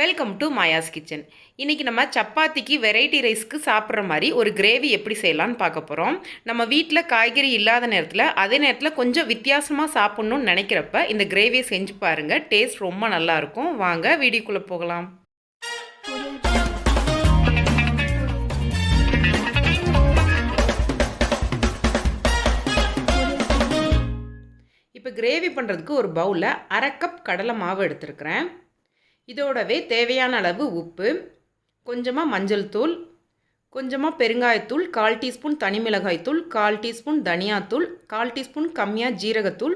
Welcome to Maya's kitchen. இன்றைக்கி நம்ம சப்பாத்திக்கு வெரைட்டி ரைஸ்க்கு சாப்பிட்ற மாதிரி ஒரு கிரேவி எப்படி செய்யலான்னு பார்க்க போகிறோம். நம்ம வீட்டில் காய்கறி இல்லாத நேரத்தில் அதே நேரத்தில் கொஞ்சம் வித்தியாசமாக சாப்பிட்ணுன்னு நினைக்கிறப்ப இந்த கிரேவியை செஞ்சு பாருங்கள். டேஸ்ட் ரொம்ப நல்லாயிருக்கும். வாங்க வீடியோக்குள்ளே போகலாம். இப்போ கிரேவி பண்ணுறதுக்கு ஒரு பவுலில் 1/2 கப் கடலை மாவு எடுத்துருக்கிறேன். இதோடவே தேவையான அளவு உப்பு, கொஞ்சமாக மஞ்சள் தூள், கொஞ்சமாக பெருங்காயத்தூள், 1/4 டீஸ்பூன் தனி மிளகாய்த்தூள், 1/4 டீஸ்பூன் தனியாத்தூள், 1/4 டீஸ்பூன் கம்மியாக ஜீரகத்தூள்,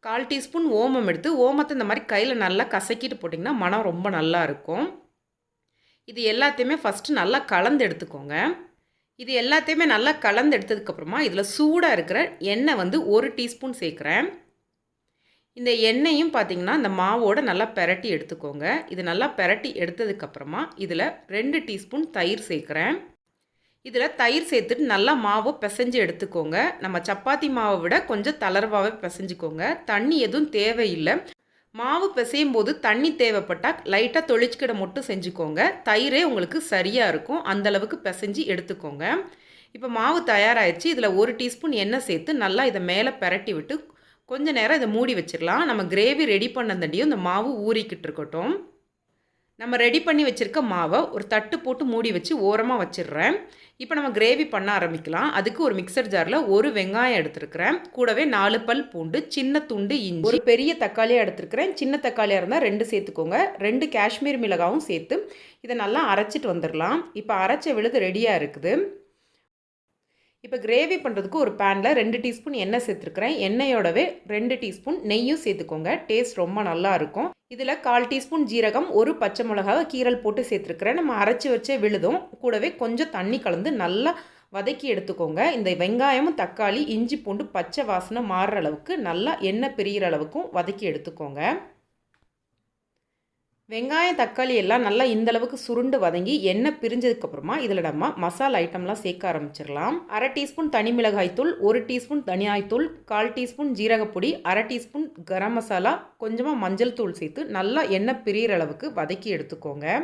1/4 டீஸ்பூன் ஓமம் எடுத்து ஓமத்தை இந்த மாதிரி கையில் நல்லா கசக்கிட்டு போட்டிங்கன்னா மனம் ரொம்ப நல்லா இருக்கும். இது எல்லாத்தையுமே ஃபஸ்ட்டு நல்லா கலந்து எடுத்துக்கோங்க. இது எல்லாத்தையுமே நல்லா கலந்து எடுத்ததுக்கப்புறமா இதில் சூடாக இருக்கிற எண்ணெய் 1 டீஸ்பூன் சேர்க்குறேன். இந்த எண்ணெயும் பார்த்திங்கன்னா இந்த மாவோடு நல்லா பெரட்டி எடுத்துக்கோங்க. இது நல்லா பெரட்டி எடுத்ததுக்கப்புறமா இதில் 2 டீஸ்பூன் தயிர் சேர்க்குறேன். இதில் தயிர் சேர்த்துட்டு நல்லா மாவை பிசைஞ்சு எடுத்துக்கோங்க. நம்ம சப்பாத்தி மாவை விட கொஞ்சம் தளர்வாகவே பிசைஞ்சுக்கோங்க. தண்ணி எதுவும் தேவையில்லை. மாவு பிசையும் போது தண்ணி தேவைப்பட்டால் லைட்டாக தொளிச்சுக்கிட மட்டும் செஞ்சுக்கோங்க. தயிரே உங்களுக்கு சரியாக இருக்கும். அந்தளவுக்கு பிசைஞ்சு எடுத்துக்கோங்க. இப்போ மாவு தயாராகிடுச்சு. இதில் 1 டீஸ்பூன் எண்ணெய் சேர்த்து நல்லா இதை மேலே பெரட்டி விட்டு கொஞ்சம் நேரம் இதை மூடி வச்சிடலாம். நம்ம கிரேவி ரெடி பண்ணதண்டியும் இந்த மாவு ஊறிக்கிட்டு இருக்கட்டும். நம்ம ரெடி பண்ணி வச்சுருக்க மாவை ஒரு தட்டு போட்டு மூடி வச்சு ஓரமாக வச்சிடுறேன். இப்போ நம்ம கிரேவி பண்ண ஆரம்பிக்கலாம். அதுக்கு ஒரு மிக்சர் ஜாரில் 1 வெங்காயம் எடுத்துருக்கிறேன். கூடவே 4 பல் பூண்டு, சின்ன துண்டு இஞ்சி, ஒரு பெரிய தக்காளியாக எடுத்துருக்கிறேன். சின்ன தக்காளியாக இருந்தால் 2 சேர்த்துக்கோங்க. 2 காஷ்மீர் மிளகாவும் சேர்த்து இதை நல்லா அரைச்சிட்டு வந்துடலாம். இப்போ அரைச்ச விழுது ரெடியாக இருக்குது. இப்போ கிரேவி பண்ணுறதுக்கு ஒரு பேனில் 2 டீஸ்பூன் எண்ணெய் சேர்த்துருக்குறேன். எண்ணெயோடவே 2 டீஸ்பூன் நெய்யும் சேர்த்துக்கோங்க. டேஸ்ட் ரொம்ப நல்லாயிருக்கும். இதில் 1/4 டீஸ்பூன் ஜீரகம், 1 பச்சை மிளகாவை கீரல் போட்டு சேர்த்துருக்குறேன். நம்ம அரைச்சி வச்ச விழுதும் கூடவே கொஞ்சம் தண்ணி கலந்து நல்லா வதக்கி எடுத்துக்கோங்க. இந்த வெங்காயமும் தக்காளி, இஞ்சி பூண்டு பச்சை வாசனை மாறுற அளவுக்கு நல்லா எண்ணெய் பிரிகிற அளவுக்கும் வதக்கி எடுத்துக்கோங்க. வெங்காயம் தக்காளி எல்லாம் நல்லா இந்தளவுக்கு சுருண்டு வதங்கி எண்ணெய் பிரிஞ்சதுக்கப்புறமா இதில் நம்ம மசாலா ஐட்டம்லாம் சேர்க்க ஆரம்பிச்சிடலாம். 1/2 டீஸ்பூன் தனி மிளகாய்த்தூள், 1 teaspoon தனியாய்த்தூள், 1/4 teaspoon ஜீரகப்பொடி, 1/2 teaspoon garam masala, கொஞ்சமாக மஞ்சள் தூள் சேர்த்து நல்லா எண்ணெய் பிரிகிற அளவுக்கு வதக்கி எடுத்துக்கோங்க.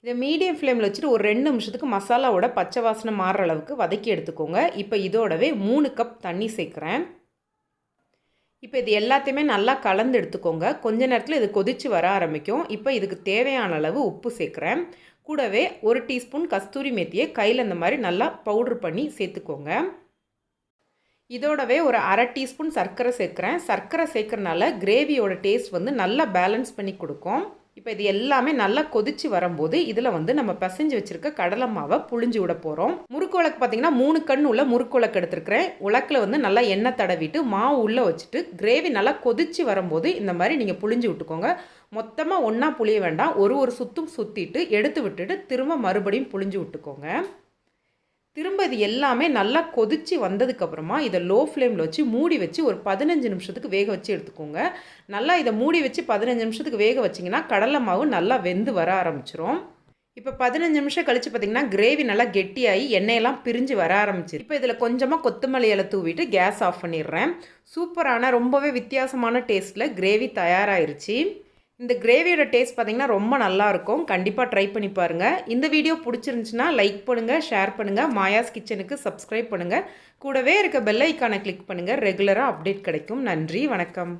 இதை மீடியம் ஃப்ளேமில் வச்சுட்டு ஒரு 2 நிமிஷத்துக்கு மசாலாவோட பச்சை வாசனை மாறுற அளவுக்கு வதக்கி எடுத்துக்கோங்க. இப்போ இதோடவே 3 கப் தண்ணி சேர்க்குறேன். இப்போ இது எல்லாத்தையுமே நல்லா கலந்து எடுத்துக்கோங்க. கொஞ்ச நேரத்தில் இது கொதித்து வர ஆரம்பிக்கும். இப்போ இதுக்கு தேவையான அளவு உப்பு சேர்க்குறேன். கூடவே 1 டீஸ்பூன் கஸ்தூரி மேத்தியை கையில் இந்த மாதிரி நல்லா பவுட்ரு பண்ணி சேர்த்துக்கோங்க. இதோடவே ஒரு 1/2 டீஸ்பூன் சர்க்கரை சேர்க்குறேன். சர்க்கரை சேர்க்குறனால கிரேவியோட டேஸ்ட் நல்லா பேலன்ஸ் பண்ணி கொடுக்கும். இப்போ இது எல்லாமே நல்லா கொதித்து வரும்போது இதில் நம்ம பிசைஞ்சு வச்சுருக்க கடலை மாவை புழிஞ்சு விட போகிறோம். முறுக்கு உலக்கு பார்த்திங்கன்னா 3 கண் உள்ள முறுக்கு உலக்கு எடுத்துருக்கிறேன். உலக்கில் நல்லா எண்ணெய் தடவிட்டு மாவு உள்ளே வச்சுட்டு கிரேவி நல்லா கொதித்து வரும்போது இந்த மாதிரி நீங்கள் புழிஞ்சு விட்டுக்கோங்க. மொத்தமாக ஒன்றா புளிய வேண்டாம். ஒரு சுத்தும் சுற்றிட்டு எடுத்து விட்டுட்டு திரும்ப மறுபடியும் புழிஞ்சு விட்டுக்கோங்க. திரும்ப இது எல்லாமே நல்லா கொதித்து வந்ததுக்கப்புறமா இதை லோ ஃப்ளேமில் வச்சு மூடி வச்சு ஒரு 15 நிமிஷத்துக்கு வேக வச்சு எடுத்துக்கோங்க. நல்லா இதை மூடி வச்சு 15 நிமிஷத்துக்கு வேக வச்சிங்கன்னா கடலை மாவு நல்லா வெந்து வர ஆரம்பிச்சிரும். இப்போ 15 நிமிஷம் கழித்து பார்த்திங்கன்னா கிரேவி நல்லா கெட்டியாகி எண்ணெயெல்லாம் பிரிஞ்சு வர ஆரம்பிச்சிரு. இப்போ இதில் கொஞ்சமாக கொத்தமல்லி இலை தூவிட்டு கேஸ் ஆஃப் பண்ணிடுறேன். சூப்பரான ரொம்பவே வித்தியாசமான டேஸ்ட்டில் கிரேவி தயாராகிருச்சு. இந்த கிரேவியோட டேஸ்ட் பார்த்திங்கன்னா ரொம்ப நல்லாயிருக்கும். கண்டிப்பாக ட்ரை பண்ணி பாருங்கள். இந்த வீடியோ பிடிச்சிருந்துச்சுன்னா லைக் பண்ணுங்கள், ஷேர் பண்ணுங்கள், மாயாஸ் கிச்சனுக்கு சப்ஸ்கிரைப் பண்ணுங்கள். கூடவே இருக்க பெல் ஐக்கானை கிளிக் பண்ணுங்கள். ரெகுலராக அப்டேட் கிடைக்கும். நன்றி, வணக்கம்.